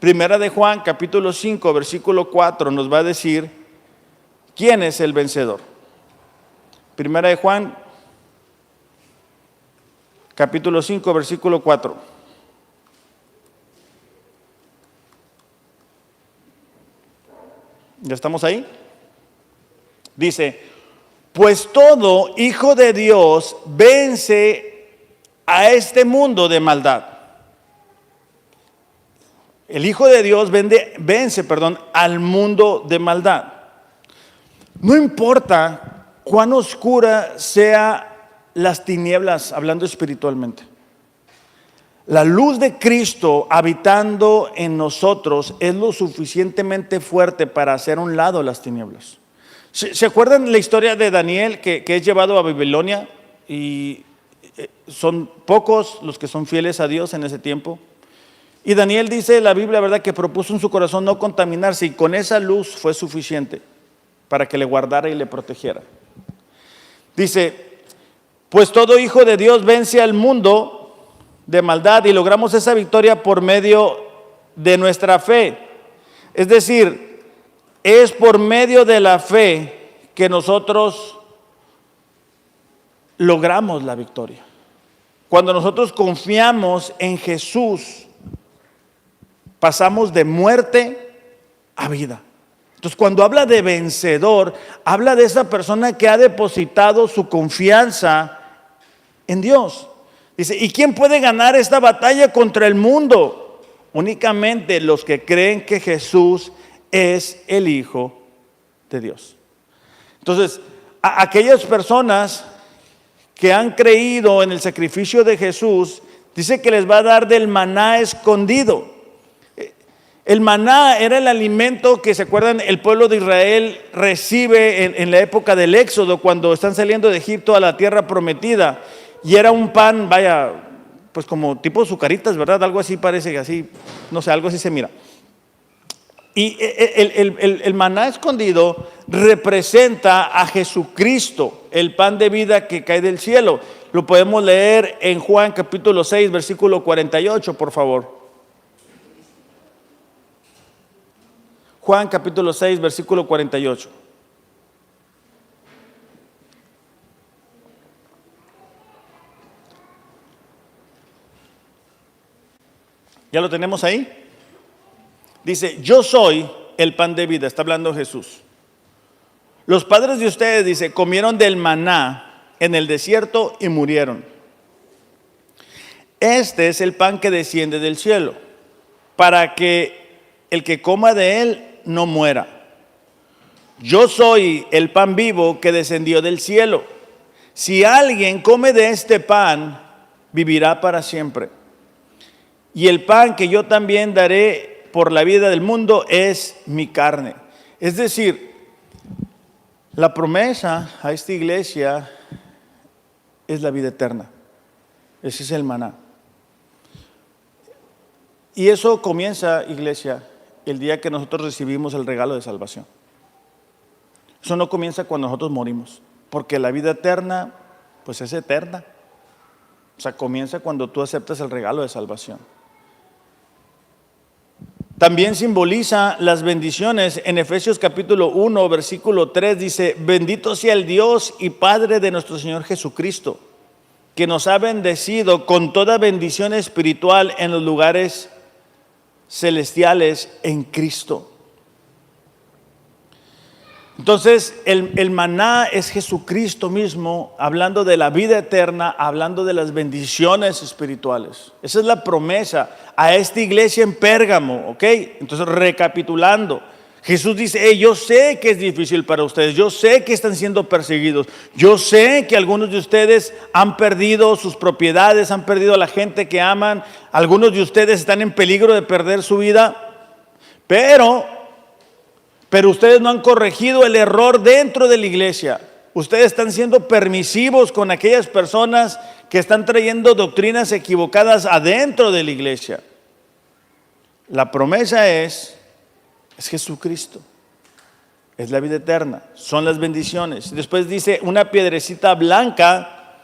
Primera de Juan, capítulo 5, versículo 4, nos va a decir quién es el vencedor. Primera de Juan, capítulo 5, versículo 4. ¿Ya estamos ahí? Dice, pues todo hijo de Dios vence a este mundo de maldad. El Hijo de Dios vence al mundo de maldad. No importa cuán oscura sea las tinieblas, hablando espiritualmente. La luz de Cristo habitando en nosotros es lo suficientemente fuerte para hacer a un lado las tinieblas. ¿Se acuerdan la historia de Daniel que es llevado a Babilonia? Y son pocos los que son fieles a Dios en ese tiempo. Y Daniel dice la Biblia, ¿verdad?, que propuso en su corazón no contaminarse, y con esa luz fue suficiente para que le guardara y le protegiera. Dice, pues todo hijo de Dios vence al mundo de maldad y logramos esa victoria por medio de nuestra fe. Es decir, es por medio de la fe que nosotros logramos la victoria. Cuando nosotros confiamos en Jesús, pasamos de muerte a vida. Entonces, cuando habla de vencedor, habla de esa persona que ha depositado su confianza en Dios. Dice, ¿y quién puede ganar esta batalla contra el mundo? Únicamente los que creen que Jesús es el Hijo de Dios. Entonces, a aquellas personas que han creído en el sacrificio de Jesús, dice que les va a dar del maná escondido. El maná era el alimento que, ¿se acuerdan?, el pueblo de Israel recibe en la época del Éxodo, cuando están saliendo de Egipto a la tierra prometida. Y era un pan, vaya, pues como tipo sucaritas, ¿verdad? Algo así parece, así, no sé, algo así se mira. Y el maná escondido representa a Jesucristo, el pan de vida que cae del cielo. Lo podemos leer en Juan capítulo 6, versículo 48, por favor. Juan capítulo 6, versículo 48. ¿Ya lo tenemos ahí? Dice, yo soy el pan de vida, está hablando Jesús. Los padres de ustedes, dice, comieron del maná en el desierto y murieron. Este es el pan que desciende del cielo, para que el que coma de él no muera. Yo soy el pan vivo que descendió del cielo. Si alguien come de este pan, vivirá para siempre. Y el pan que yo también daré por la vida del mundo es mi carne. Es decir, la promesa a esta iglesia es la vida eterna. Ese es el maná. Y eso comienza, iglesia, el día que nosotros recibimos el regalo de salvación. Eso no comienza cuando nosotros morimos, porque la vida eterna, pues es eterna. O sea, comienza cuando tú aceptas el regalo de salvación. También simboliza las bendiciones. En Efesios capítulo 1, versículo 3 dice, bendito sea el Dios y Padre de nuestro Señor Jesucristo, que nos ha bendecido con toda bendición espiritual en los lugares celestiales en Cristo. Entonces, el maná es Jesucristo mismo, hablando de la vida eterna, hablando de las bendiciones espirituales. Esa es la promesa a esta iglesia en Pérgamo, ¿ok? Entonces, recapitulando, Jesús dice: hey, yo sé que es difícil para ustedes, yo sé que están siendo perseguidos, yo sé que algunos de ustedes han perdido sus propiedades, han perdido a la gente que aman, algunos de ustedes están en peligro de perder su vida, pero ustedes no han corregido el error dentro de la iglesia. Ustedes están siendo permisivos con aquellas personas que están trayendo doctrinas equivocadas adentro de la iglesia. La promesa es Jesucristo, es la vida eterna, son las bendiciones. Después dice una piedrecita blanca,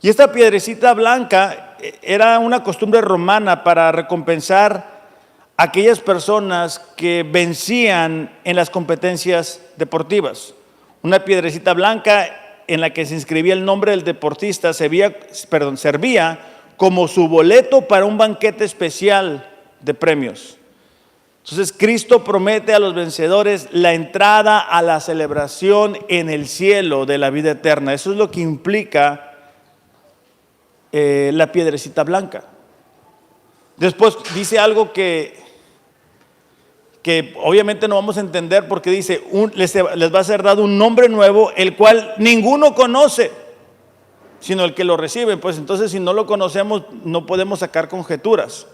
y esta piedrecita blanca era una costumbre romana para recompensar a aquellas personas que vencían en las competencias deportivas. Una piedrecita blanca en la que se inscribía el nombre del deportista servía como su boleto para un banquete especial de premios. Entonces Cristo promete a los vencedores la entrada a la celebración en el cielo de la vida eterna. Eso es lo que implica la piedrecita blanca. Después dice algo que obviamente no vamos a entender, porque dice: les va a ser dado un nombre nuevo, el cual ninguno conoce, sino el que lo recibe. Pues entonces, si no lo conocemos, no podemos sacar conjeturas.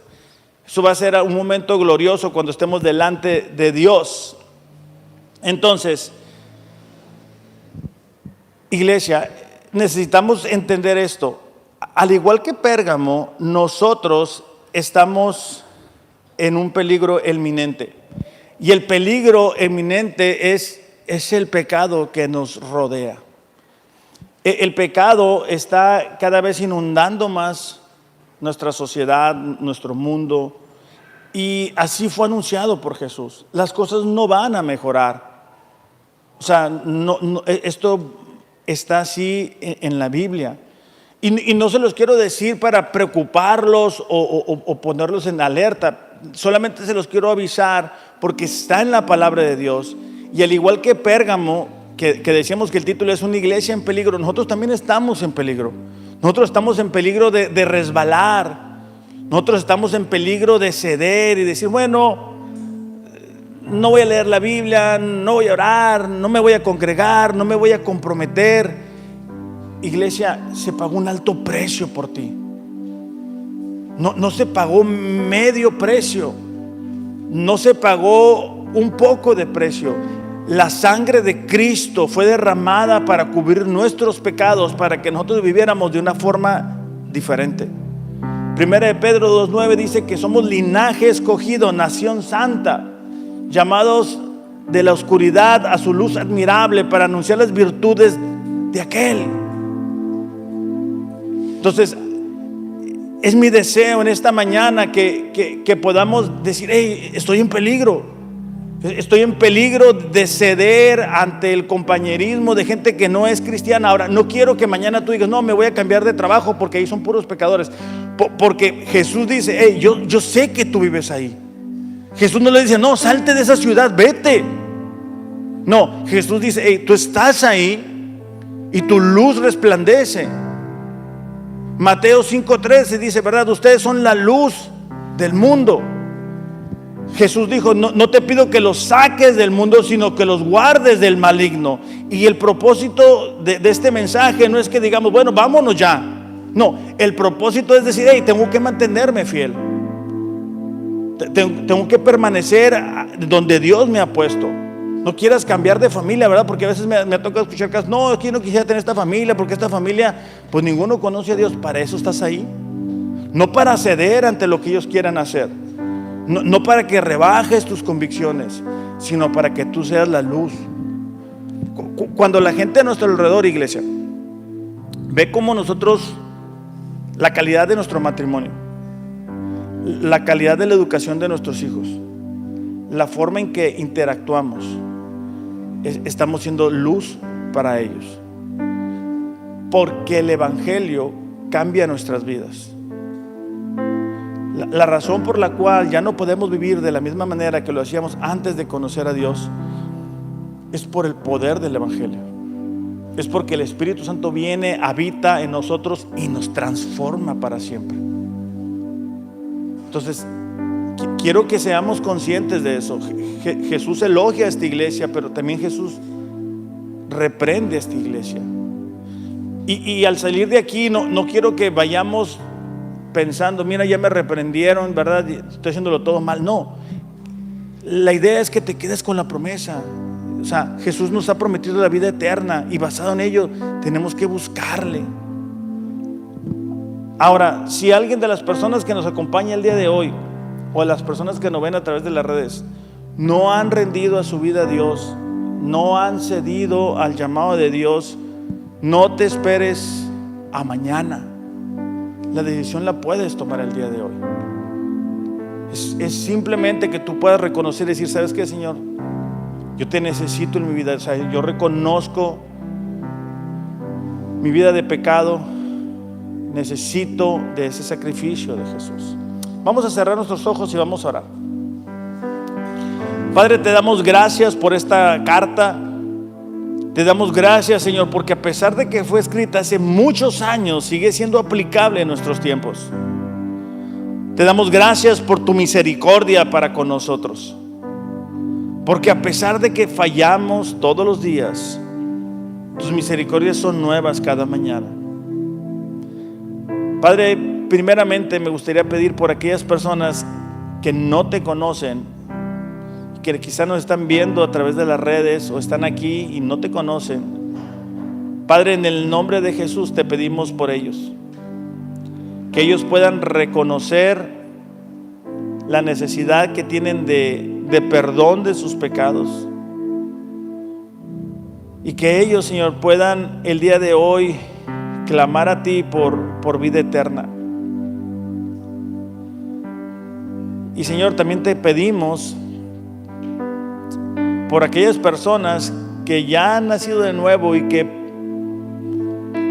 Eso va a ser un momento glorioso cuando estemos delante de Dios. Entonces, iglesia, necesitamos entender esto. Al igual que Pérgamo, nosotros estamos en un peligro inminente. Y el peligro inminente es el pecado que nos rodea. El pecado está cada vez inundando más nuestra sociedad, nuestro mundo, y así fue anunciado por Jesús. Las cosas no van a mejorar. O sea, esto está así en la Biblia. Y no se los quiero decir para preocuparlos o ponerlos en alerta. Solamente se los quiero avisar porque está en la palabra de Dios. Y al igual que Pérgamo, que decíamos que el título es una iglesia en peligro, nosotros también estamos en peligro. Nosotros estamos en peligro de resbalar. Nosotros estamos en peligro de ceder y decir: bueno, no voy a leer la Biblia, no voy a orar, no me voy a congregar, no me voy a comprometer. Iglesia, se pagó un alto precio por ti. No se pagó medio precio, no se pagó un poco de precio. La sangre de Cristo fue derramada para cubrir nuestros pecados, para que nosotros viviéramos de una forma diferente. Primera de Pedro 2:9 dice que somos linaje escogido, nación santa, llamados de la oscuridad a su luz admirable, para anunciar las virtudes de aquel. Entonces, es mi deseo en esta mañana que podamos decir: hey, estoy en peligro. Estoy en peligro de ceder ante el compañerismo de gente que no es cristiana. Ahora, no quiero que mañana tú digas: no, me voy a cambiar de trabajo porque ahí son puros pecadores. Porque Jesús dice: hey, yo sé que tú vives ahí. Jesús no le dice: no, salte de esa ciudad, vete. No, Jesús dice: hey, tú estás ahí y tu luz resplandece. Mateo 5:13 dice, ¿verdad? Ustedes son la luz del mundo. Jesús dijo: no te pido que los saques del mundo, sino que los guardes del maligno. Y el propósito de este mensaje no es que digamos: bueno, vámonos ya. No, el propósito es decir: hey, tengo que mantenerme fiel. Tengo que permanecer donde Dios me ha puesto. No quieras cambiar de familia, ¿verdad? Porque a veces me toca escuchar casos: no, aquí no quisiera tener esta familia, porque esta familia, pues ninguno conoce a Dios. Para eso estás ahí. No para ceder ante lo que ellos quieran hacer. No para que rebajes tus convicciones, sino para que tú seas la luz. Cuando la gente a nuestro alrededor, iglesia, ve como nosotros, la calidad de nuestro matrimonio, la calidad de la educación de nuestros hijos, la forma en que interactuamos, estamos siendo luz para ellos, porque el evangelio cambia nuestras vidas. La razón por la cual ya no podemos vivir de la misma manera que lo hacíamos antes de conocer a Dios es por el poder del evangelio. Es porque el Espíritu Santo viene, habita en nosotros y nos transforma para siempre. Entonces, Quiero que seamos conscientes de eso. Jesús elogia a esta iglesia, pero también Jesús reprende a esta iglesia. Y al salir de aquí no quiero que vayamos pensando, mira, ya me reprendieron, ¿verdad? Estoy haciéndolo todo mal. No, la idea es que te quedes con la promesa. O sea, Jesús nos ha prometido la vida eterna y basado en ello tenemos que buscarle. Ahora, si alguien de las personas que nos acompaña el día de hoy, o a las personas que nos ven a través de las redes, no han rendido a su vida a Dios, no han cedido al llamado de Dios, no te esperes a mañana. La decisión la puedes tomar el día de hoy. Es simplemente que tú puedas reconocer y decir, ¿sabes qué, Señor? Yo te necesito en mi vida. O sea, yo reconozco mi vida de pecado. Necesito de ese sacrificio de Jesús. Vamos a cerrar nuestros ojos y vamos a orar. Padre, te damos gracias por esta carta. Te damos gracias, Señor, porque a pesar de que fue escrita hace muchos años, sigue siendo aplicable en nuestros tiempos. Te damos gracias por tu misericordia para con nosotros. Porque a pesar de que fallamos todos los días, tus misericordias son nuevas cada mañana. Padre, primeramente me gustaría pedir por aquellas personas que no te conocen, que quizás nos están viendo a través de las redes o están aquí y no te conocen. Padre, en el nombre de Jesús te pedimos por ellos, que ellos puedan reconocer la necesidad que tienen de perdón de sus pecados, y que ellos, Señor, puedan el día de hoy clamar a ti por vida eterna. Y Señor, también te pedimos por aquellas personas que ya han nacido de nuevo y que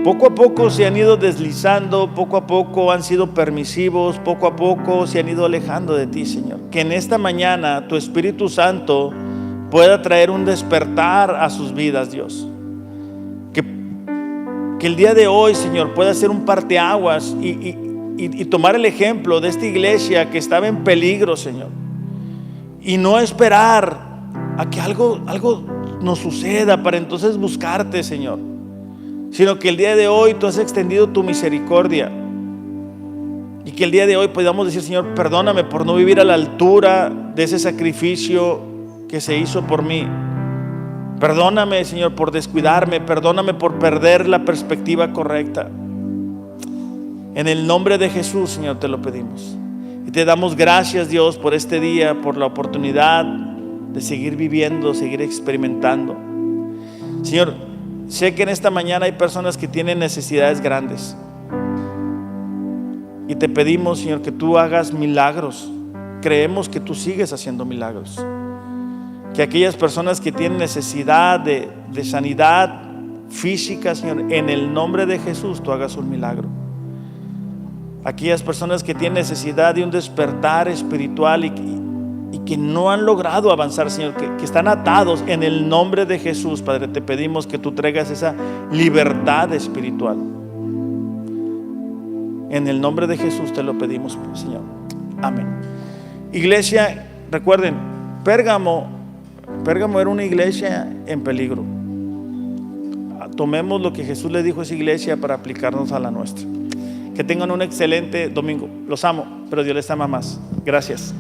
poco a poco se han ido deslizando, poco a poco han sido permisivos, poco a poco se han ido alejando de ti, Señor. Que en esta mañana tu Espíritu Santo pueda traer un despertar a sus vidas, Dios. Que el día de hoy, Señor, pueda ser un parteaguas y tomar el ejemplo de esta iglesia que estaba en peligro, Señor. Y no esperar a que algo nos suceda para entonces buscarte, Señor, sino que el día de hoy tú has extendido tu misericordia, y que el día de hoy podamos decir, Señor, perdóname por no vivir a la altura de ese sacrificio que se hizo por mí. Perdóname, Señor, por descuidarme. Perdóname por perder la perspectiva correcta. En el nombre de Jesús, Señor, te lo pedimos. Y te damos gracias, Dios, por este día, por la oportunidad de seguir viviendo, seguir experimentando. Señor, sé que en esta mañana hay personas que tienen necesidades grandes. Y te pedimos, Señor, que tú hagas milagros. Creemos que tú sigues haciendo milagros. Que aquellas personas que tienen necesidad de sanidad física, Señor, en el nombre de Jesús tú hagas un milagro. Aquellas personas que tienen necesidad de un despertar espiritual y que no han logrado avanzar, Señor, que están atados, en el nombre de Jesús, Padre, te pedimos que tú traigas esa libertad espiritual. En el nombre de Jesús te lo pedimos, Señor. Amén. Iglesia, recuerden, Pérgamo era una iglesia en peligro. Tomemos lo que Jesús le dijo a esa iglesia para aplicarnos a la nuestra. Que tengan un excelente domingo. Los amo, pero Dios les ama más. Gracias.